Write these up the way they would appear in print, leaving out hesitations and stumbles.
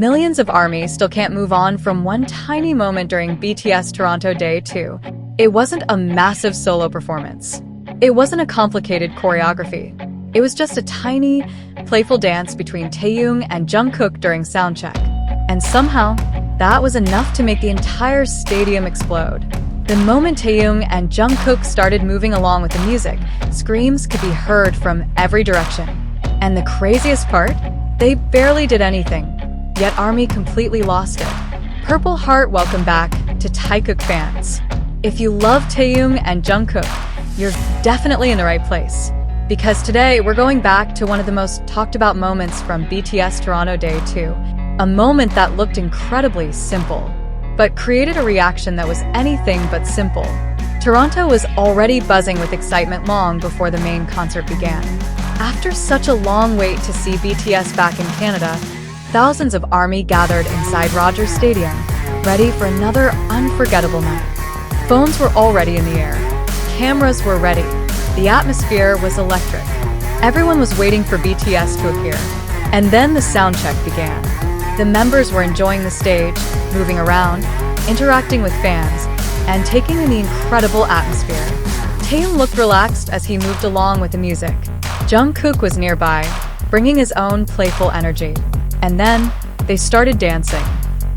Millions of ARMY still can't move on from one tiny moment during BTS Toronto Day 2. It wasn't a massive solo performance. It wasn't a complicated choreography. It was just a tiny, playful dance between Taehyung and Jungkook during Soundcheck. And somehow, that was enough to make the entire stadium explode. The moment Taehyung and Jungkook started moving along with the music, screams could be heard from every direction. And the craziest part? They barely did anything, yet ARMY completely lost it. Purple Heart welcome back to Taekook Fans. If you love Taehyung and Jungkook, you're definitely in the right place. Because today, we're going back to one of the most talked about moments from BTS Toronto Day 2. A moment that looked incredibly simple, but created a reaction that was anything but simple. Toronto was already buzzing with excitement long before the main concert began. After such a long wait to see BTS back in Canada, thousands of ARMY gathered inside Rogers Stadium, ready for another unforgettable night. Phones were already in the air. Cameras were ready. The atmosphere was electric. Everyone was waiting for BTS to appear. And then the soundcheck began. The members were enjoying the stage, moving around, interacting with fans, and taking in the incredible atmosphere. Taehyung looked relaxed as he moved along with the music. Jungkook was nearby, bringing his own playful energy. And then, they started dancing.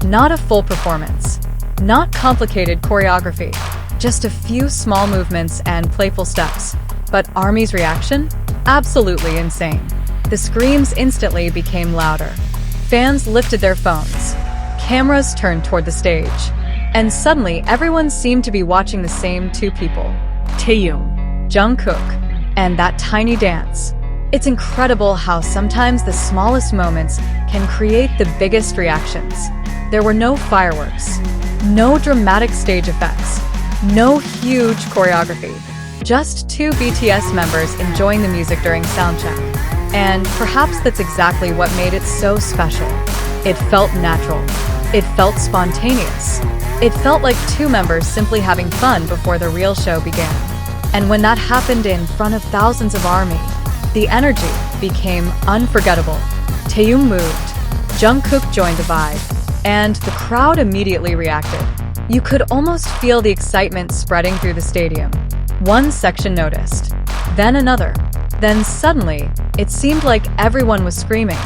Not a full performance. Not complicated choreography. Just a few small movements and playful steps. But ARMY's reaction? Absolutely insane. The screams instantly became louder. Fans lifted their phones. Cameras turned toward the stage. And suddenly, everyone seemed to be watching the same two people. Taehyung, Jungkook, and that tiny dance. It's incredible how sometimes the smallest moments can create the biggest reactions. There were no fireworks, no dramatic stage effects, no huge choreography. Just two BTS members enjoying the music during soundcheck. And perhaps that's exactly what made it so special. It felt natural. It felt spontaneous. It felt like two members simply having fun before the real show began. And when that happened in front of thousands of ARMY, the energy became unforgettable. Taehyung moved, Jungkook joined the vibe, and the crowd immediately reacted. You could almost feel the excitement spreading through the stadium. One section noticed, then another. Then suddenly, it seemed like everyone was screaming.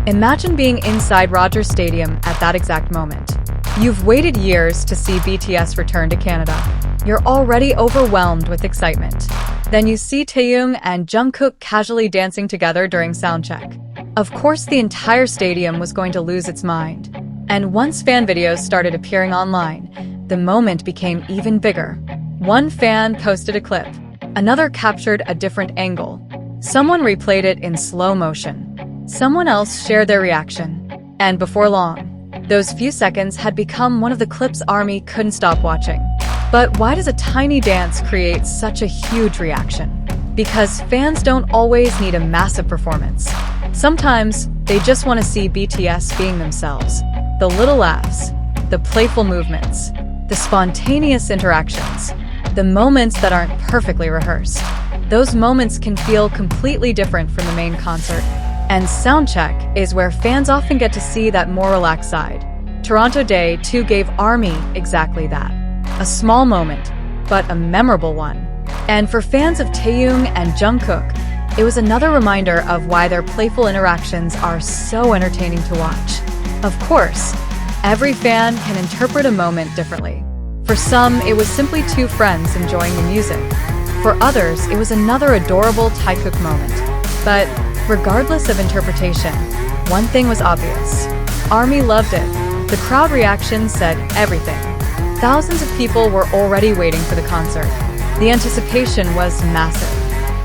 Imagine being inside Rogers Stadium at that exact moment. You've waited years to see BTS return to Canada. You're already overwhelmed with excitement. Then you see Taehyung and Jungkook casually dancing together during soundcheck. Of course, the entire stadium was going to lose its mind. And once fan videos started appearing online, the moment became even bigger. One fan posted a clip. Another captured a different angle. Someone replayed it in slow motion. Someone else shared their reaction. And before long, those few seconds had become one of the clips ARMY couldn't stop watching. But why does a tiny dance create such a huge reaction? Because fans don't always need a massive performance. Sometimes, they just want to see BTS being themselves. The little laughs, the playful movements, the spontaneous interactions, the moments that aren't perfectly rehearsed. Those moments can feel completely different from the main concert. And Soundcheck is where fans often get to see that more relaxed side. Toronto Day 2 gave ARMY exactly that. A small moment, but a memorable one. And for fans of Taehyung and Jungkook, it was another reminder of why their playful interactions are so entertaining to watch. Of course, every fan can interpret a moment differently. For some, it was simply two friends enjoying the music. For others, it was another adorable Taekook moment. But regardless of interpretation, one thing was obvious. ARMY loved it. The crowd reaction said everything. Thousands of people were already waiting for the concert. The anticipation was massive.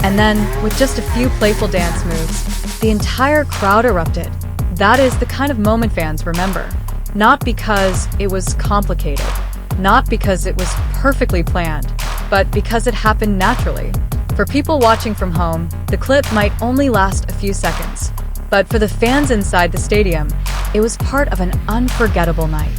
And then, with just a few playful dance moves, the entire crowd erupted. That is the kind of moment fans remember. Not because it was complicated, not because it was perfectly planned, but because it happened naturally. For people watching from home, the clip might only last a few seconds. But for the fans inside the stadium, it was part of an unforgettable night.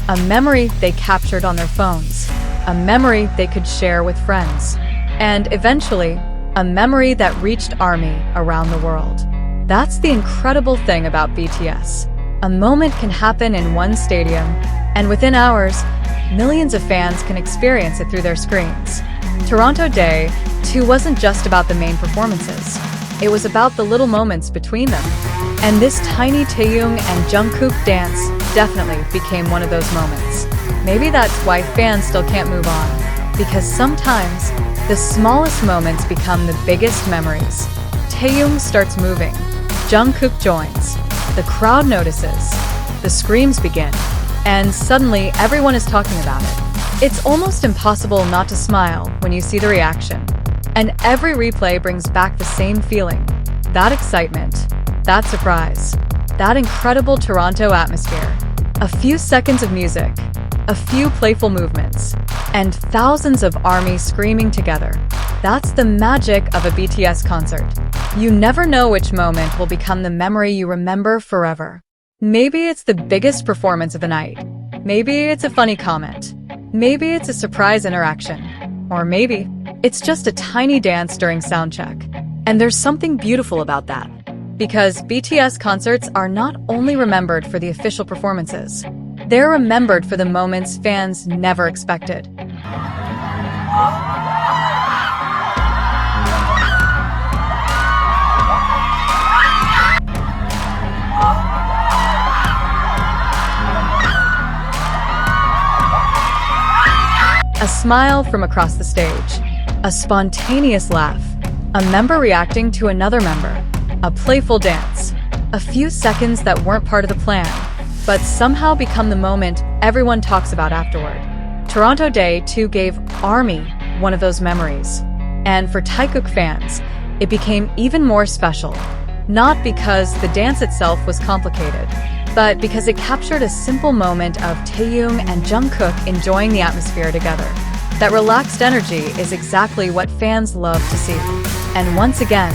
A memory they captured on their phones. A memory they could share with friends. And eventually, a memory that reached ARMY around the world. That's the incredible thing about BTS. A moment can happen in one stadium, and within hours, millions of fans can experience it through their screens. Toronto Day 2 wasn't just about the main performances. It was about the little moments between them. And this tiny Taehyung and Jungkook dance definitely became one of those moments. Maybe that's why fans still can't move on. Because sometimes, the smallest moments become the biggest memories. Taehyung starts moving. Jungkook joins. The crowd notices. The screams begin. And suddenly, everyone is talking about it. It's almost impossible not to smile when you see the reaction. And every replay brings back the same feeling. That excitement. That surprise. That incredible Toronto atmosphere. A few seconds of music. A few playful movements. And thousands of ARMY screaming together. That's the magic of a BTS concert. You never know which moment will become the memory you remember forever. Maybe it's the biggest performance of the night. Maybe it's a funny comment. Maybe it's a surprise interaction. Or maybe it's just a tiny dance during Soundcheck. And there's something beautiful about that. Because BTS concerts are not only remembered for the official performances, they're remembered for the moments fans never expected. A smile from across the stage, a spontaneous laugh, a member reacting to another member, a playful dance, a few seconds that weren't part of the plan, but somehow become the moment everyone talks about afterward. Toronto Day 2 gave ARMY one of those memories. And for Taekook fans, it became even more special. Not because the dance itself was complicated, but because it captured a simple moment of Taehyung and Jungkook enjoying the atmosphere together. That relaxed energy is exactly what fans love to see. And once again,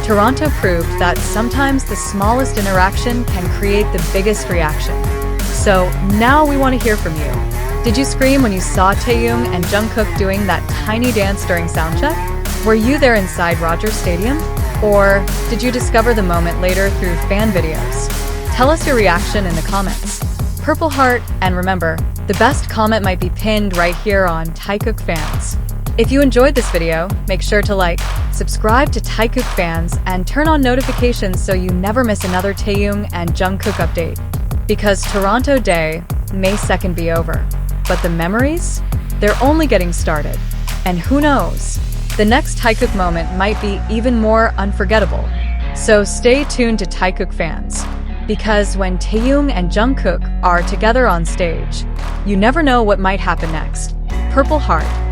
Toronto proved that sometimes the smallest interaction can create the biggest reaction. So now we want to hear from you. Did you scream when you saw Taehyung and Jungkook doing that tiny dance during Soundcheck? Were you there inside Rogers Stadium? Or did you discover the moment later through fan videos? Tell us your reaction in the comments. Purple heart, and remember, the best comment might be pinned right here on Taekook Fans. If you enjoyed this video, make sure to like, subscribe to Taekook Fans, and turn on notifications so you never miss another Taehyung and Jungkook update. Because Toronto Day may 2nd be over, but the memories? They're only getting started. And who knows? The next Taekook moment might be even more unforgettable. So stay tuned to Taekook Fans. Because when Taehyung and Jungkook are together on stage, you never know what might happen next. Purple heart.